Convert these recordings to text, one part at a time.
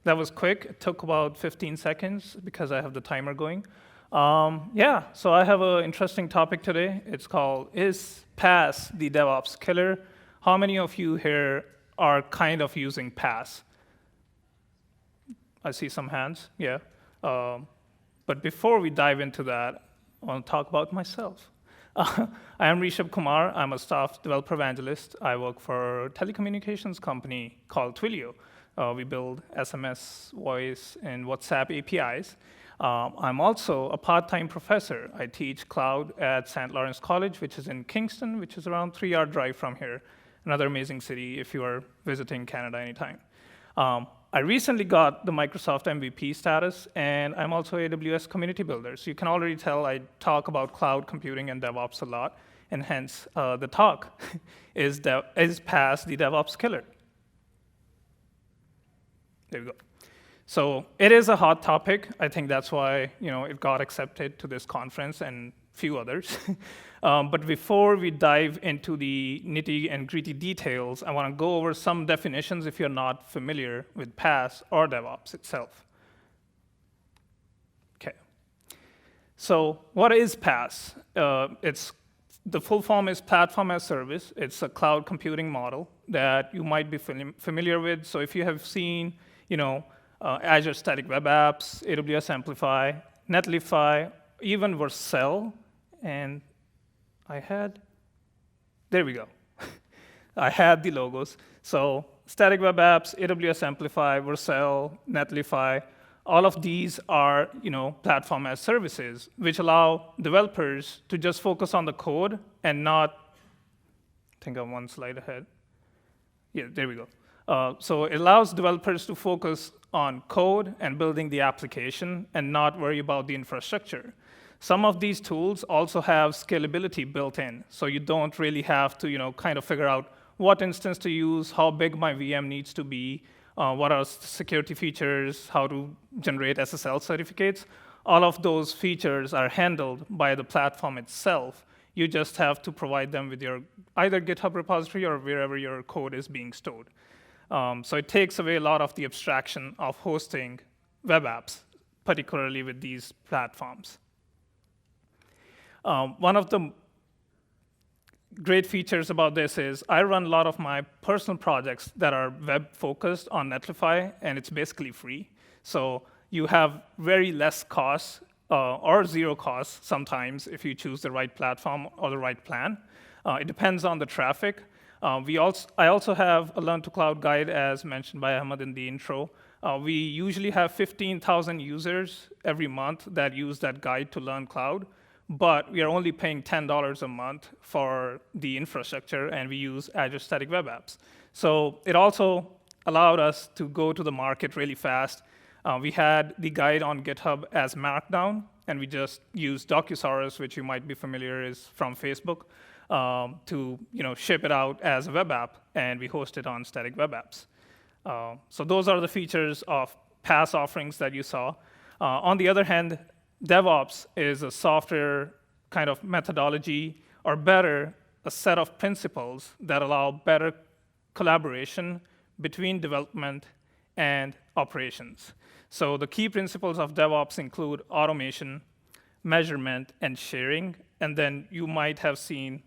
that was quick. It took about 15 seconds because I have the timer going. So I have an interesting topic today. It's called, is PaaS the DevOps Killer? How many of you here are kind of using PaaS? I see some hands, yeah. But before we dive into that, I want to talk about myself. I am Rishab Kumar. I'm a staff developer evangelist. I work for a telecommunications company called Twilio. We build SMS, voice, and WhatsApp APIs. I'm also a part-time professor. I teach cloud at St. Lawrence College, which is in Kingston, which is around 3-hour drive from here. Another amazing city if you are visiting Canada anytime. I recently got the Microsoft MVP status, and I'm also AWS community builder. So you can already tell I talk about cloud computing and DevOps a lot, and hence the talk is PaaS the DevOps Killer. There we go. So it is a hot topic. I think that's why it got accepted to this conference and few others. But before we dive into the nitty and gritty details, I want to go over some definitions if you're not familiar with PaaS or DevOps itself. Okay. So what is PaaS? The full form is Platform as Service. It's a cloud computing model that you might be familiar with. So if you have seen, Azure Static Web Apps, AWS Amplify, Netlify, even Vercel, and there we go. I had the logos. So Static Web Apps, AWS Amplify, Vercel, Netlify, all of these are, platform as services, which allow developers to just focus on the code and not, I think I'm one slide ahead. Yeah, there we go. So it allows developers to focus on code and building the application and not worry about the infrastructure. Some of these tools also have scalability built in, so you don't really have to, kind of figure out what instance to use, how big my VM needs to be, what are security features, how to generate SSL certificates. All of those features are handled by the platform itself. You just have to provide them with your either GitHub repository or wherever your code is being stored. So it takes away a lot of the abstraction of hosting web apps, particularly with these platforms. One of the great features about this is I run a lot of my personal projects that are web-focused on Netlify, and it's basically free. So you have very less costs or zero costs sometimes if you choose the right platform or the right plan. It depends on the traffic. I also have a Learn to Cloud guide, as mentioned by Ahmed in the intro. We usually have 15,000 users every month that use that guide to learn cloud, but we are only paying $10 a month for the infrastructure, and we use Azure Static Web Apps. So it also allowed us to go to the market really fast. We had the guide on GitHub as Markdown, and we just used Docusaurus, which you might be familiar is from Facebook, to ship it out as a web app, and we host it on Static Web Apps. So those are the features of PaaS offerings that you saw. On the other hand, DevOps is a software kind of methodology, or better, a set of principles that allow better collaboration between development and operations. So the key principles of DevOps include automation, measurement, and sharing. And then you might have seen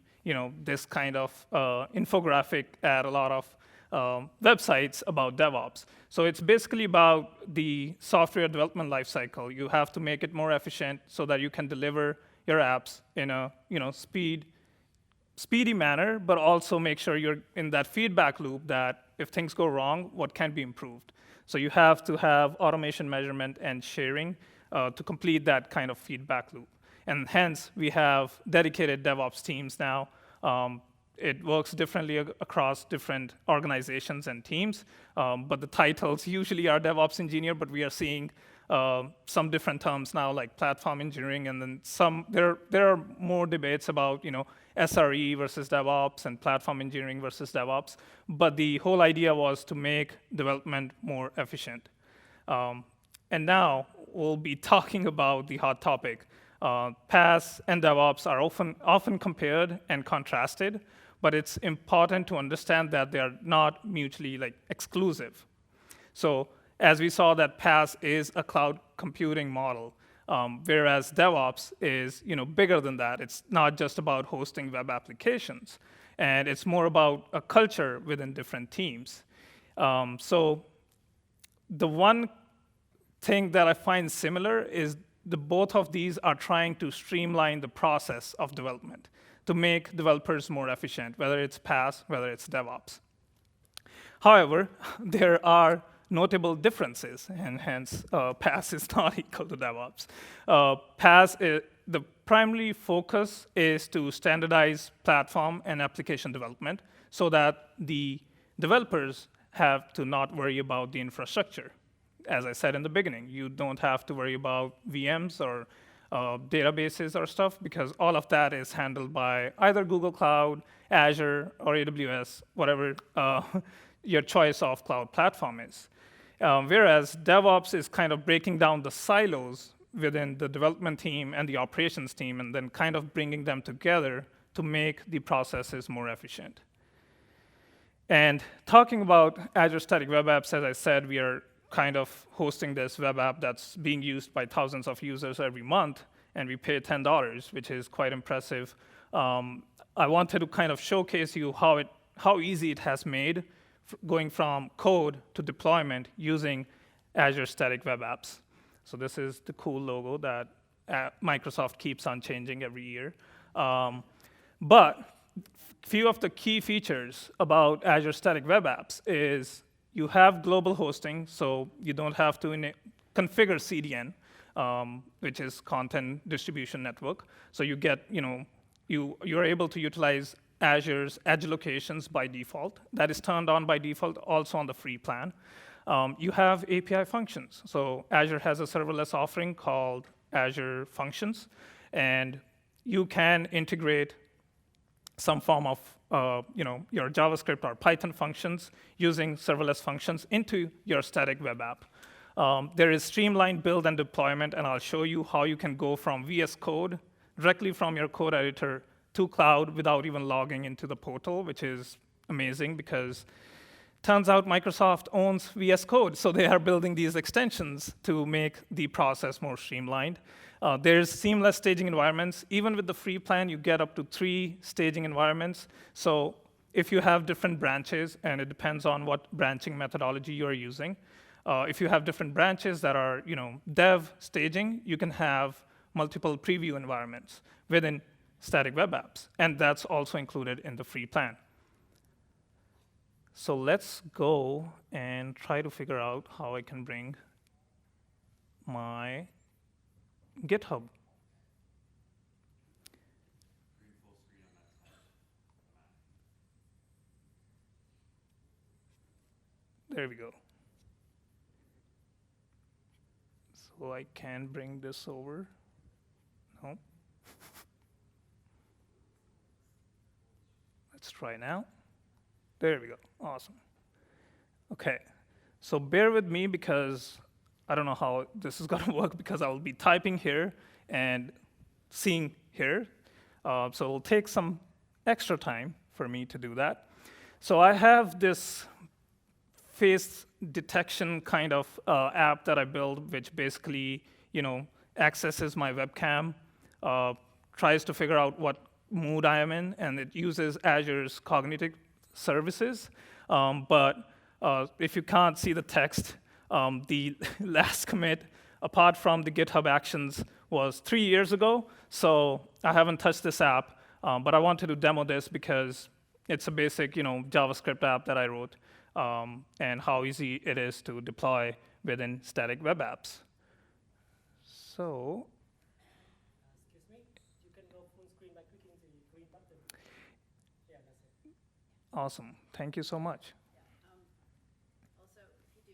this kind of infographic at a lot of websites about DevOps. So it's basically about the software development lifecycle. You have to make it more efficient so that you can deliver your apps in a speedy manner, but also make sure you're in that feedback loop that if things go wrong, what can be improved. So you have to have automation, measurement, and sharing to complete that kind of feedback loop. And hence, we have dedicated DevOps teams now. It works differently across different organizations and teams, but the titles usually are DevOps engineer, but we are seeing some different terms now, like platform engineering, and then there are more debates about SRE versus DevOps and platform engineering versus DevOps, but the whole idea was to make development more efficient. And now we'll be talking about the hot topic. PaaS and DevOps are often compared and contrasted, but it's important to understand that they are not mutually exclusive. So as we saw that PaaS is a cloud computing model, whereas DevOps is bigger than that. It's not just about hosting web applications, and it's more about a culture within different teams. So the one thing that I find similar is both of these are trying to streamline the process of development to make developers more efficient, whether it's PaaS, whether it's DevOps. However, there are notable differences, and hence PaaS is not equal to DevOps. The primary focus is to standardize platform and application development so that the developers have to not worry about the infrastructure. As I said in the beginning, you don't have to worry about VMs or databases or stuff, because all of that is handled by either Google Cloud, Azure, or AWS, whatever your choice of cloud platform is. Whereas DevOps is kind of breaking down the silos within the development team and the operations team, and then kind of bringing them together to make the processes more efficient. And talking about Azure Static Web Apps, as I said, we are kind of hosting this web app that's being used by thousands of users every month, and we pay $10, which is quite impressive. I wanted to kind of showcase you how easy it has made going from code to deployment using Azure Static Web Apps. So this is the cool logo that Microsoft keeps on changing every year. But few of the key features about Azure Static Web Apps is you have global hosting, so you don't have to configure CDN, which is Content Distribution Network. So you get, you're able to utilize Azure's edge locations by default. That is turned on by default, also on the free plan. You have API functions. So Azure has a serverless offering called Azure Functions, and you can integrate some form of your JavaScript or Python functions using serverless functions into your static web app. There is streamlined build and deployment, and I'll show you how you can go from VS Code directly from your code editor to cloud without even logging into the portal, which is amazing because turns out Microsoft owns VS Code, so they are building these extensions to make the process more streamlined. There's seamless staging environments. Even with the free plan, you get up to 3 staging environments. So if you have different branches, and it depends on what branching methodology you're using, if you have different branches that are dev staging, you can have multiple preview environments within static web apps. And that's also included in the free plan. So let's go and try to figure out how I can bring my GitHub. There we go. So I can bring this over. No. Let's try now. There we go. Awesome. OK. So bear with me because I don't know how this is going to work because I will be typing here and seeing here. So it'll take some extra time for me to do that. So I have this face detection kind of app that I built, which basically accesses my webcam, tries to figure out what mood I am in, and it uses Azure's cognitive services. But if you can't see the text, the last commit, apart from the GitHub Actions, was 3 years ago. So I haven't touched this app. But I wanted to demo this because it's a basic JavaScript app that I wrote, and how easy it is to deploy within static web apps. So excuse me, you can go full screen by clicking the green button. Yeah, that's it. awesome. Thank you so much. Also, if you do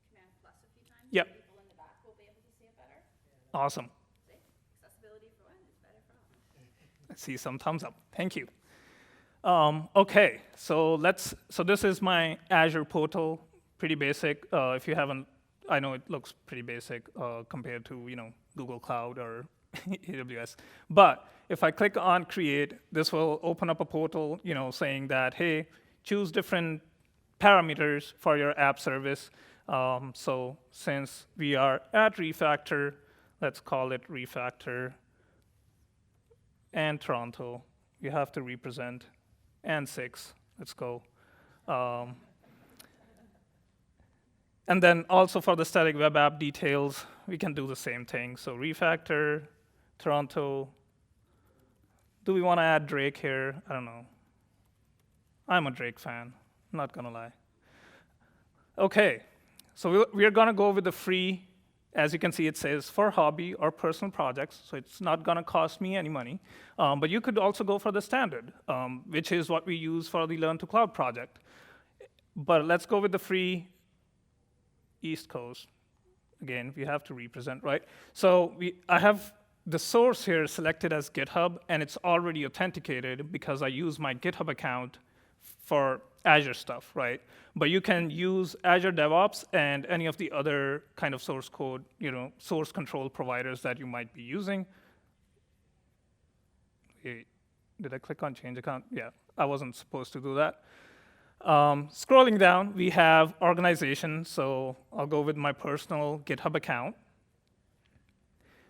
Command plus a few times, Yep. people in the back will be able to see it better. Awesome. See? Accessibility for one is better for all. I see some thumbs up. Thank you. OK, so this is my Azure portal, pretty basic. If you haven't, I know it looks pretty basic compared to Google Cloud or AWS. But if I click on Create, this will open up a portal, saying that, hey, choose different parameters for your app service. So since we are at Refactor, let's call it Refactor and Toronto. You have to represent and 6. Let's go. And then also for the static web app details, we can do the same thing. So Refactor, Toronto. Do we want to add Drake here? I don't know. I'm a Drake fan, not gonna lie. Okay, so we're gonna go with the free. As you can see, it says for hobby or personal projects, so it's not gonna cost me any money. But you could also go for the standard, which is what we use for the Learn to Cloud project. But let's go with the free East Coast. Again, we have to represent, right? So I have the source here selected as GitHub, and it's already authenticated because I use my GitHub account for Azure stuff, right? But you can use Azure DevOps and any of the other kind of source code, source control providers that you might be using. Hey, did I click on change account? Yeah, I wasn't supposed to do that. Scrolling down, we have organization, so I'll go with my personal GitHub account.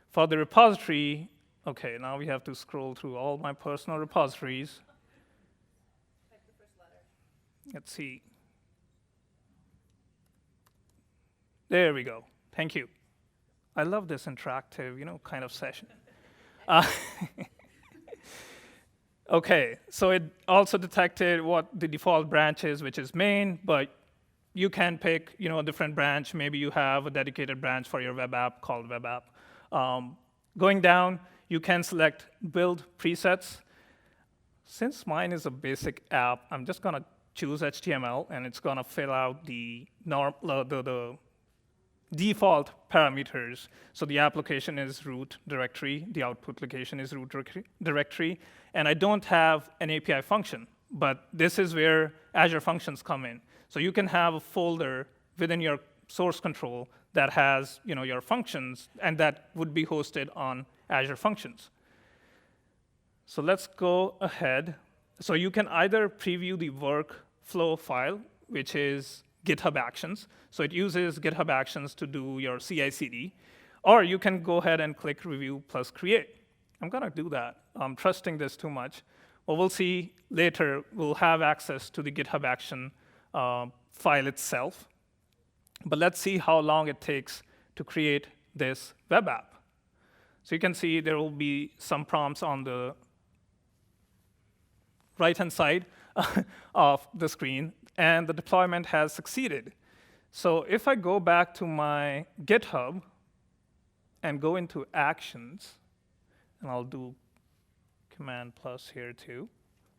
For the repository, okay, now we have to scroll through all my personal repositories. Type the first letter. Let's see. There we go. Thank you. I love this interactive, kind of session. Okay, so it also detected what the default branch is, which is main, but you can pick, a different branch. Maybe you have a dedicated branch for your web app called web app. Going down, you can select build presets. Since mine is a basic app, I'm just gonna choose HTML, and it's gonna fill out the default parameters. So the application is root directory, the output location is root directory, and I don't have an API function, but this is where Azure Functions come in. So you can have a folder within your source control that has your functions, and that would be hosted on Azure Functions. So let's go ahead. So you can either preview the workflow file, which is GitHub Actions. So it uses GitHub Actions to do your CI/CD, or you can go ahead and click Review plus Create. I'm gonna do that. I'm trusting this too much. Well, we'll see later. We'll have access to the GitHub Action file itself. But let's see how long it takes to create this web app. So you can see there will be some prompts on the right-hand side of the screen, and the deployment has succeeded. So if I go back to my GitHub and go into Actions, and I'll do Command plus here too.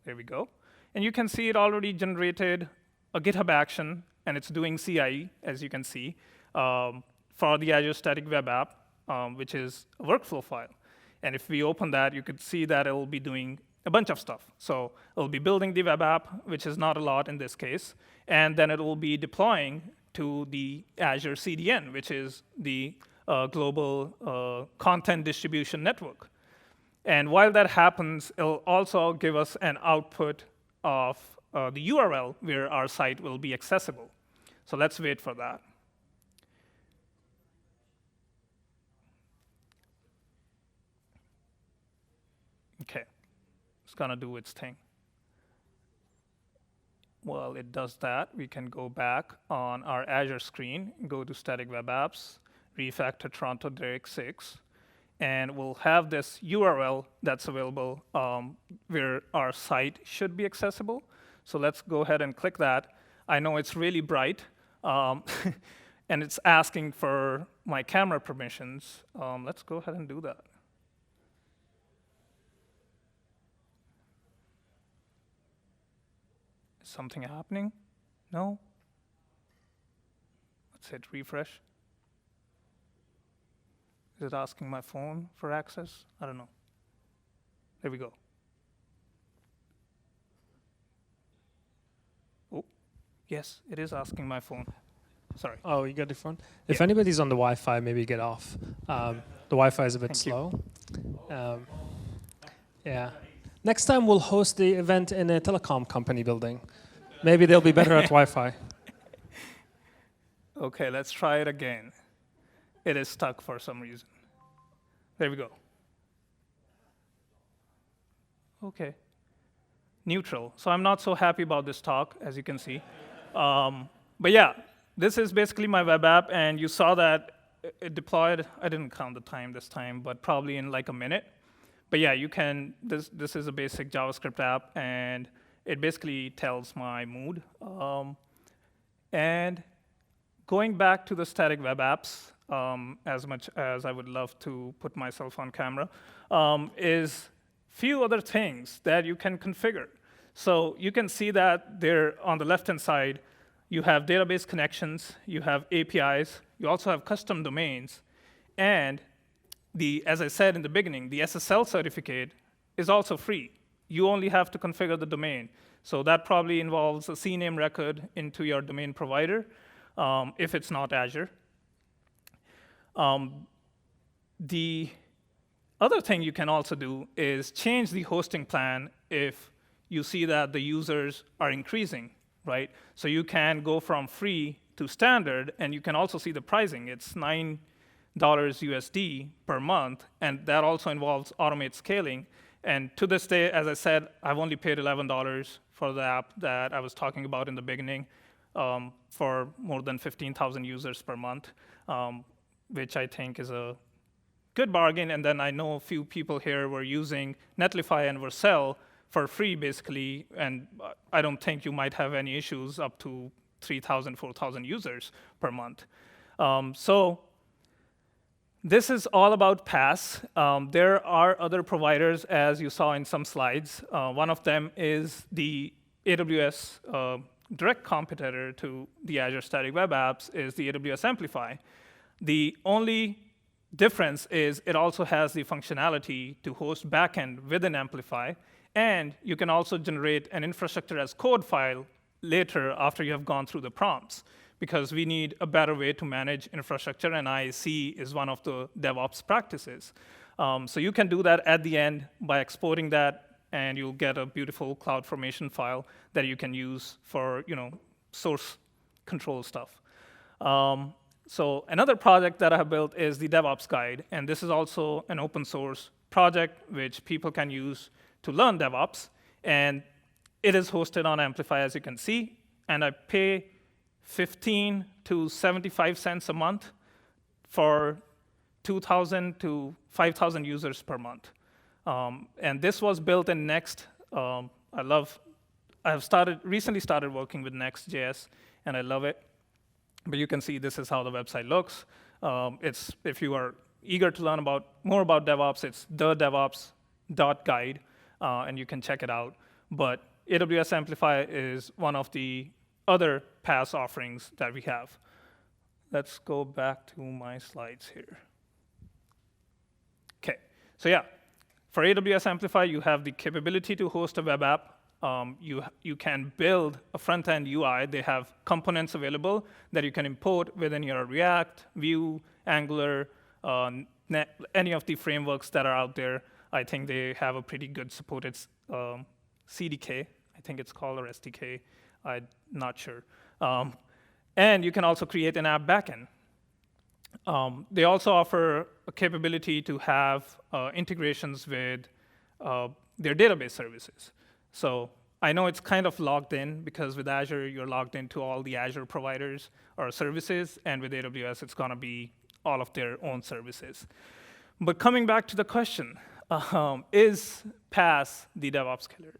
There we go. And you can see it already generated a GitHub action, and it's doing CI, as you can see, for the Azure Static Web App, which is a workflow file. And if we open that, you could see that it will be doing a bunch of stuff. So it will be building the web app, which is not a lot in this case, and then it will be deploying to the Azure CDN, which is the global content distribution network. And while that happens, it'll also give us an output of the URL where our site will be accessible. So let's wait for that. OK, it's going to do its thing. While it does that, we can go back on our Azure screen, go to Static Web Apps, Refactor Toronto Direct 6, and we'll have this URL that's available where our site should be accessible. So let's go ahead and click that. I know it's really bright, and it's asking for my camera permissions. Let's go ahead and do that. Is something happening? No? Let's hit refresh. Is it asking my phone for access? I don't know. There we go. Oh, yes, it is asking my phone. Sorry. Oh, you got your phone? If anybody's on the Wi-Fi, maybe get off. The Wi-Fi is a bit slow. Yeah. Next time we'll host the event in a telecom company building. Maybe they'll be better at Wi-Fi. Okay, let's try it again. It is stuck for some reason. There we go. Okay. Neutral. So I'm not so happy about this talk, as you can see. But yeah, this is basically my web app, and you saw that it deployed. I didn't count the time this time, but probably in like a minute. But yeah, you can. This is a basic JavaScript app, and it basically tells my mood. And going back to the static web apps, as much as I would love to put myself on camera, is few other things that you can configure. So you can see that there on the left-hand side, you have database connections, you have APIs, you also have custom domains, and as I said in the beginning, the SSL certificate is also free. You only have to configure the domain. So that probably involves a CNAME record into your domain provider, if it's not Azure. The other thing you can also do is change the hosting plan if you see that the users are increasing, right? So you can go from free to standard, and you can also see the pricing. It's $9 USD per month, and that also involves automate scaling. And to this day, as I said, I've only paid $11 for the app that I was talking about in the beginning, for more than 15,000 users per month, which I think is a good bargain. And then I know a few people here were using Netlify and Vercel for free, basically, and I don't think you might have any issues up to 3,000, 4,000 users per month. So this is all about PaaS. There are other providers, as you saw in some slides. One of them is the AWS direct competitor to the Azure Static Web Apps is the AWS Amplify. The only difference is it also has the functionality to host backend within Amplify, and you can also generate an infrastructure as code file later after you have gone through the prompts, because we need a better way to manage infrastructure, and IAC is one of the DevOps practices. So you can do that at the end by exporting that, and you'll get a beautiful CloudFormation file that you can use for source control stuff. So another project that I have built is the DevOps Guide, and this is also an open source project which people can use to learn DevOps, and it is hosted on Amplify, as you can see, and I pay 15 to 75 cents a month for 2,000 to 5,000 users per month. And this was built in Next. I have recently started working with Next.js, and I love it. But you can see this is how the website looks. If you are eager to learn more about DevOps, it's thedevops.guide, and you can check it out. But AWS Amplify is one of the other PaaS offerings that we have. Let's go back to my slides here. Okay, so yeah, for AWS Amplify, you have the capability to host a web app. You can build a front-end UI. They have components available that you can import within your React, Vue, Angular, any of the frameworks that are out there. I think they have a pretty good supported CDK. I think it's called, or SDK. I'm not sure. And you can also create an app backend. They also offer a capability to have integrations with their database services. So I know it's kind of logged in, because with Azure, you're logged into all the Azure providers or services, and with AWS, it's going to be all of their own services. But coming back to the question, is PaaS the DevOps killer?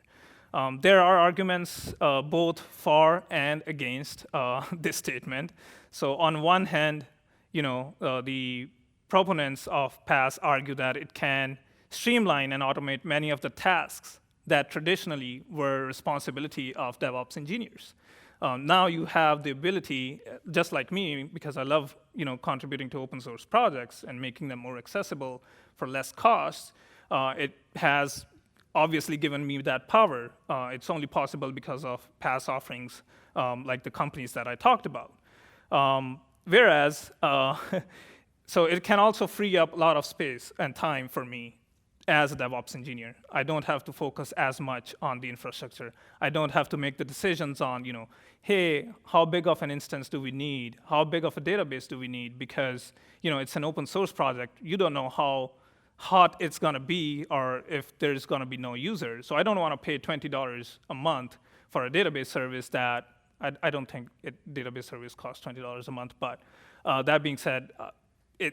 There are arguments both for and against this statement. So on one hand, the proponents of PaaS argue that it can streamline and automate many of the tasks that traditionally were responsibility of DevOps engineers. Now you have the ability, just like me, because I love contributing to open source projects and making them more accessible for less cost. It has obviously given me that power. It's only possible because of PaaS offerings like the companies that I talked about. Whereas, so it can also free up a lot of space and time for me as a DevOps engineer. I don't have to focus as much on the infrastructure. I don't have to make the decisions on, hey, how big of an instance do we need? How big of a database do we need? Because, it's an open source project. You don't know how hot it's going to be or if there's going to be no users. So I don't want to pay $20 a month for a database service that I don't think database service costs $20 a month. But that being said,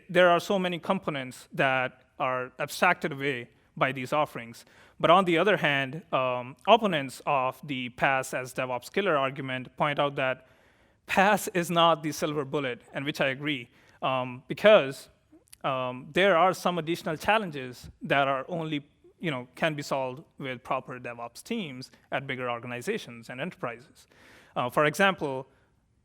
there are so many components that are abstracted away by these offerings. But on the other hand, opponents of the PaaS as DevOps Killer argument point out that PaaS is not the silver bullet, and which I agree, because there are some additional challenges that are only can be solved with proper DevOps teams at bigger organizations and enterprises. For example,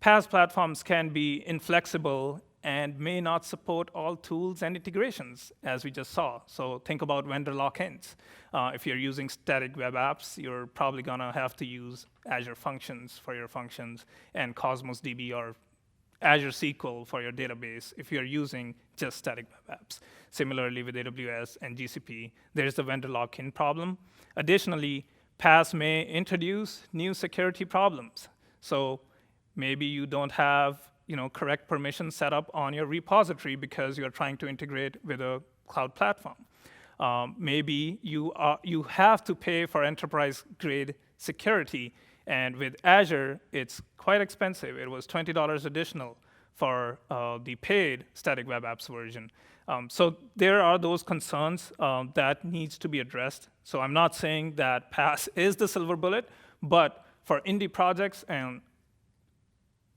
PaaS platforms can be inflexible and may not support all tools and integrations, as we just saw. So think about vendor lock-ins. If you're using static web apps, you're probably going to have to use Azure Functions for your functions and Cosmos DB or Azure SQL for your database if you're using just static web apps. Similarly, with AWS and GCP, there's the vendor lock-in problem. Additionally, PaaS may introduce new security problems. So maybe you don't have correct permissions set up on your repository because you're trying to integrate with a cloud platform. Maybe you have to pay for enterprise-grade security, and with Azure, it's quite expensive. It was $20 additional for the paid static web apps version. So there are those concerns that needs to be addressed. So I'm not saying that PaaS is the silver bullet, but for indie projects and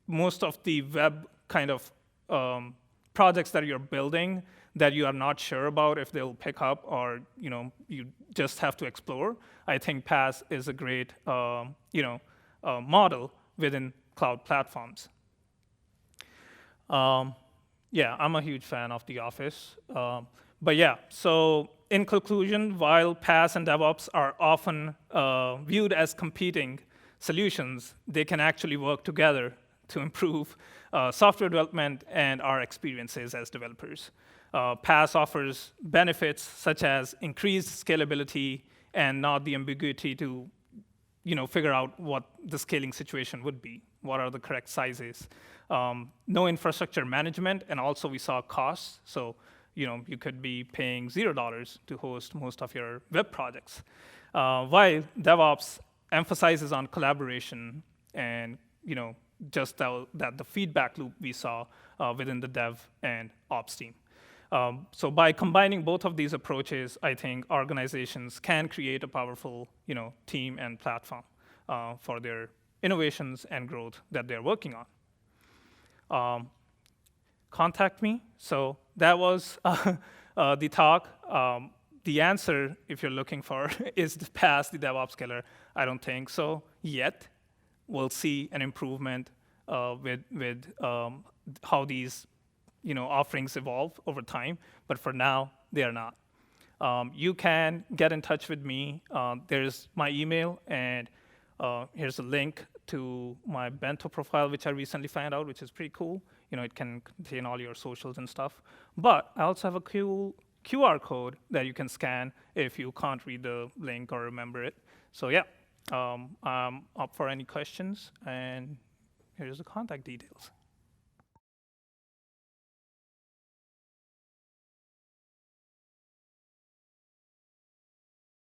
most of the web kind of projects that you're building that you are not sure about if they'll pick up or you just have to explore, I think PaaS is a great model within cloud platforms. Yeah, I'm a huge fan of The Office. But yeah, so in conclusion, while PaaS and DevOps are often viewed as competing solutions, they can actually work together to improve software development and our experiences as developers. PaaS offers benefits such as increased scalability and not the ambiguity to figure out what the scaling situation would be, what are the correct sizes. No infrastructure management, and also we saw costs. So you could be paying $0 to host most of your web projects. While DevOps emphasizes on collaboration and just that the feedback loop we saw within the dev and ops team. So by combining both of these approaches, I think organizations can create a powerful team and platform for their innovations and growth that they're working on. Contact me. So that was the talk. The answer, if you're looking for, is to PaaS the DevOps Killer. I don't think so yet. We'll see an improvement with how these offerings evolve over time, but for now, they are not. You can get in touch with me. There's my email, and here's a link to my Bento profile, which I recently found out, which is pretty cool. It can contain all your socials and stuff. But I also have a cool QR code that you can scan if you can't read the link or remember it. So yeah. I'm up for any questions, and here's the contact details.